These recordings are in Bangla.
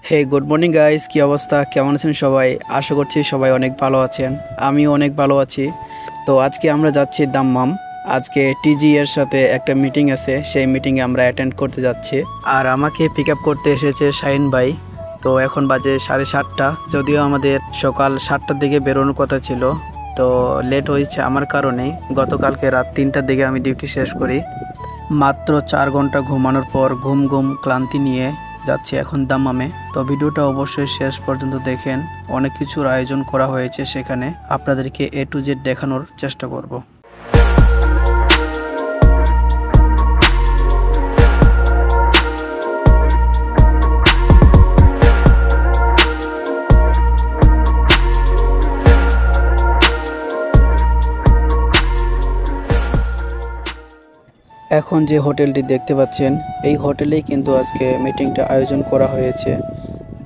হে গুড মর্নিং গাইস, কি অবস্থা, কেমন আছেন সবাই? আশা করছি সবাই অনেক ভালো আছেন। আমিও অনেক ভালো আছি। তো আজকে আমরা যাচ্ছি দাম্মাম। আজকে টিজি এর সাথে একটা মিটিং আছে, সেই মিটিংয়ে আমরা অ্যাটেন্ড করতে যাচ্ছি। আর আমাকে পিক আপ করতে এসেছে শাহিন ভাই। তো এখন বাজে 7:30, যদিও আমাদের সকাল 7টার দিকে বেরোনোর কথা ছিল। তো লেট হয়েছে আমার কারণেই। গতকালকে রাত 3টার দিকে আমি ডিউটি শেষ করি। মাত্র 4 ঘন্টা ঘুমানোর পর ঘুম ক্লান্তি নিয়ে যাচ্ছি এখন দাম্মামে। তো ভিডিওটা অবশ্যই শেষ পর্যন্ত দেখেন। অনেক কিছুর আয়োজন করা হয়েছে সেখানে, আপনাদেরকে A to Z দেখানোর চেষ্টা করব। এখন যে হোটেলটি দেখতে পাচ্ছেন, এই হোটেলেই কিন্তু আজকে মিটিংটা আয়োজন করা হয়েছে।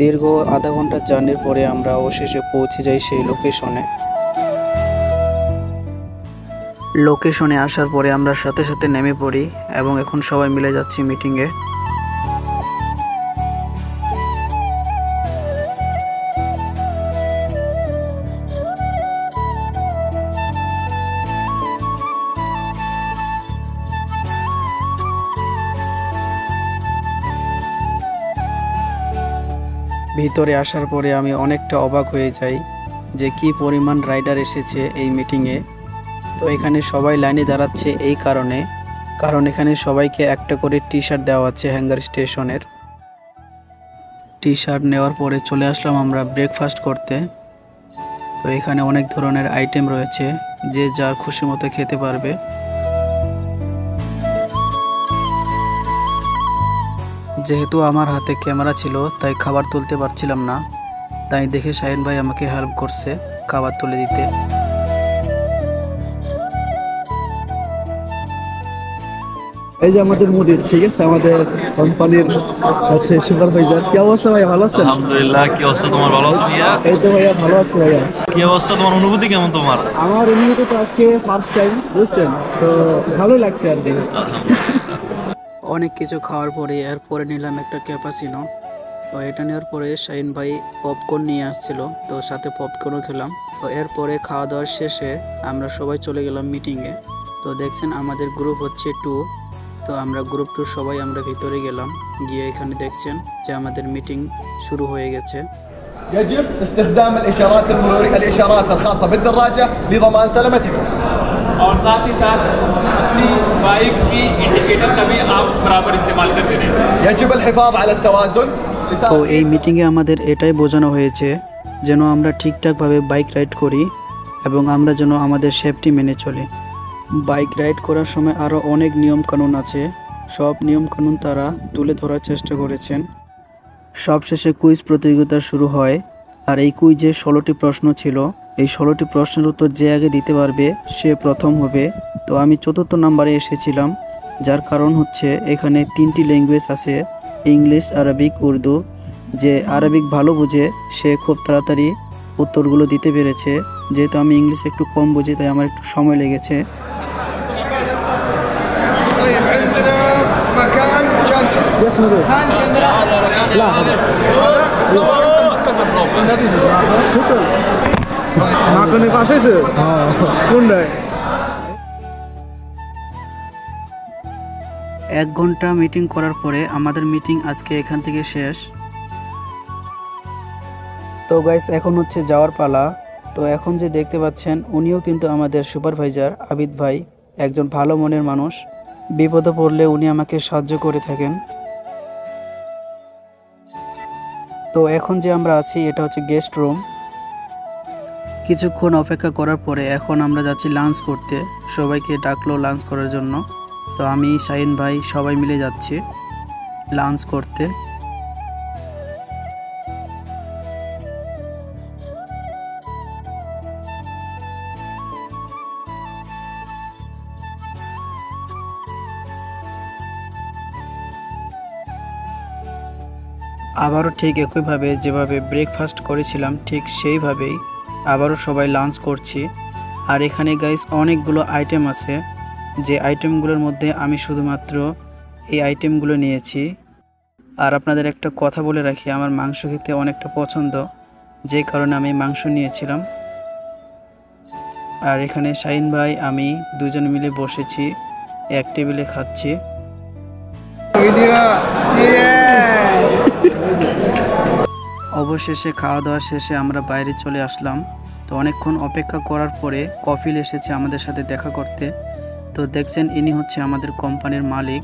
দীর্ঘ আধা ঘন্টার জার্নির পরে আমরা অবশেষে পৌঁছে যাই সেই লোকেশনে আসার পরে আমরা সাথে সাথে নেমে পড়ি এবং এখন সবাই মিলে যাচ্ছি মিটিংয়ে। ভিতরে আসার পরে আমি অনেকটা অবাক হয়ে যাই যে কি পরিমাণ রাইডার এসেছে এই মিটিংয়ে। তো এখানে সবাই লাইনে দাঁড়াচ্ছে এই কারণ এখানে সবাইকে একটা করে টি শার্ট দেওয়া হচ্ছে হ্যাঙ্গার স্টেশনের। টি শার্ট নেওয়ার পরে চলে আসলাম আমরা ব্রেকফাস্ট করতে। তো এখানে অনেক ধরনের আইটেম রয়েছে, যে যার খুশি মতো খেতে পারবে। যেহেতু আমার হাতে ক্যামেরা ছিল তাই খাবার তুলতে পারছিলাম না, তাই দেখে শাহিন ভাই আমাকে হেল্প করছে খাবার তুলে দিতে। এই যে আমাদের মুদির, ঠিক আছে, আমাদের কোম্পানির হচ্ছে সুপারভাইজার। কি অবস্থা ভাই, ভালো আছেন? আলহামদুলিল্লাহ। কি অবস্থা তোমার? ভালো আছো ভাইয়া? এই তো ভাইয়া ভালো আছি ভাইয়া। কি অবস্থা তোমার? অনুভূতি কেমন তোমার? আমার অনুভূতি তো আজকে ফার্স্ট টাইম, বুঝছেন, তো ভালোই লাগছে আর কি। অনেক কিছু খাওয়ার পরে এরপরে নিলাম একটা ক্যাপাচিনো। তো এটা নেওয়ার পরে শাহিন ভাই পপকর্ন নিয়ে আসছিল, তো সাথে পপকর্নও খেলাম। তো এরপরে খাওয়া দাওয়ার শেষে আমরা সবাই চলে গেলাম মিটিংয়ে। তো দেখছেন আমাদের গ্রুপ হচ্ছে 2। তো আমরা গ্রুপ 2 সবাই আমরা ভিতরে গেলাম, গিয়ে এখানে দেখছেন যে আমাদের মিটিং শুরু হয়ে গেছে। يجب استخدام الإشارات المرورية الإشارات الخاصة بالدراجة لضمان سلامتكم और साथ ही साथ अपनी बाइक की इंडिकेटर का भी आप बराबर इस्तेमाल करते रहें। يجب الحفاظ على التوازن। তো এই মিটিংয়ে আমাদের এটাই বোঝানো হয়েছে যেন আমরা ঠিকঠাকভাবে বাইক রাইড করি এবং আমরা যেন আমাদের সেফটি মেনে চলি। বাইক রাইড করার সময় আরও অনেক নিয়মকানুন আছে, সব নিয়মকানুন তারা তুলে ধরার চেষ্টা করেছেন। সবশেষে কুইজ প্রতিযোগিতা শুরু হয়, আর এই কুইজে 16টি প্রশ্ন ছিল। এই 16টি প্রশ্নের উত্তর যে আগে দিতে পারবে সে প্রথম হবে। তো আমি 4র্থ নাম্বারে এসেছিলাম, যার কারণ হচ্ছে এখানে 3টি ল্যাঙ্গুয়েজ আছে, ইংলিশ, আরবিক, উর্দু। যে আরবিক ভালো বুঝে সে খুব তাড়াতাড়ি উত্তরগুলো দিতে পেরেছে। যেহেতু আমি ইংলিশ একটু কম বুঝি তাই আমার একটু সময় লেগেছে। ইয়েস মুদির। لا شكرا মাখনের পাশে আছে। কোনটায়? 1 ঘন্টা মিটিং করার পরে আমাদের মিটিং আজকে এখান থেকে শেষ। তো গাইস এখন হচ্ছে যাওয়ার পালা। তো এখন যে দেখতে পাচ্ছেন উনিও কিন্তু আমাদের সুপারভাইজার আবিদ ভাই, একজন ভালো মনের মানুষ। বিপদে পড়লে উনি আমাকে সাহায্য করে থাকেন। তো এখন যে আমরা আছি এটা হচ্ছে গেস্ট রুম। কিছুক্ষণ অপেক্ষা করার পরে এখন আমরা যাচ্ছি লাঞ্চ করতে। সবাইকে ডাকলো লাঞ্চ করার জন্য। তো আমি, শাহিন ভাই সবাই মিলে যাচ্ছি লাঞ্চ করতে। আবারও ঠিক একইভাবে যেভাবে ব্রেকফাস্ট করেছিলাম ঠিক সেইভাবেই আবারও সবাই লাঞ্চ করছি। আর এখানে গাইস অনেকগুলো আইটেম আছে, যে আইটেমগুলোর মধ্যে আমি শুধুমাত্র এই আইটেমগুলো নিয়েছি। আর আপনাদের একটা কথা বলে রাখি, আমার মাংস খেতে অনেকটা পছন্দ, যে কারণে আমি মাংস নিয়েছিলাম। আর এখানে শাহিন ভাই আমি দুজন মিলে বসেছি, এক টেবিলে খাচ্ছি। অবশেষে খাওয়া দাওয়া শেষে আমরা বাইরে চলে আসলাম। তো অনেকক্ষণ অপেক্ষা করার পরে কফিল এসেছে আমাদের সাথে দেখা করতে। তো দেখছেন ইনি হচ্ছে আমাদের কোম্পানির মালিক।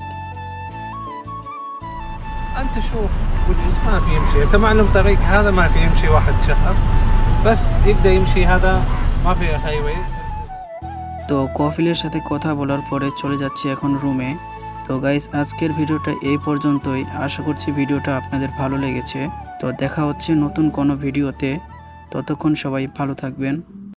انت شوف والجسم ما في يمشي، انت معلم طريق هذا ما في يمشي واحد شهر بس يبدا يمشي، هذا ما في هايوي। তো কফিলের সাথে কথা বলার পরে চলে যাচ্ছি এখন রুমে। তো গাইস, আজকের ভিডিওটা এই পর্যন্তই। আশা করছি ভিডিওটা আপনাদের ভালো লেগেছে। তো দেখা হচ্ছে নতুন কোনো ভিডিওতে। ততক্ষণ সবাই ভালো থাকবেন।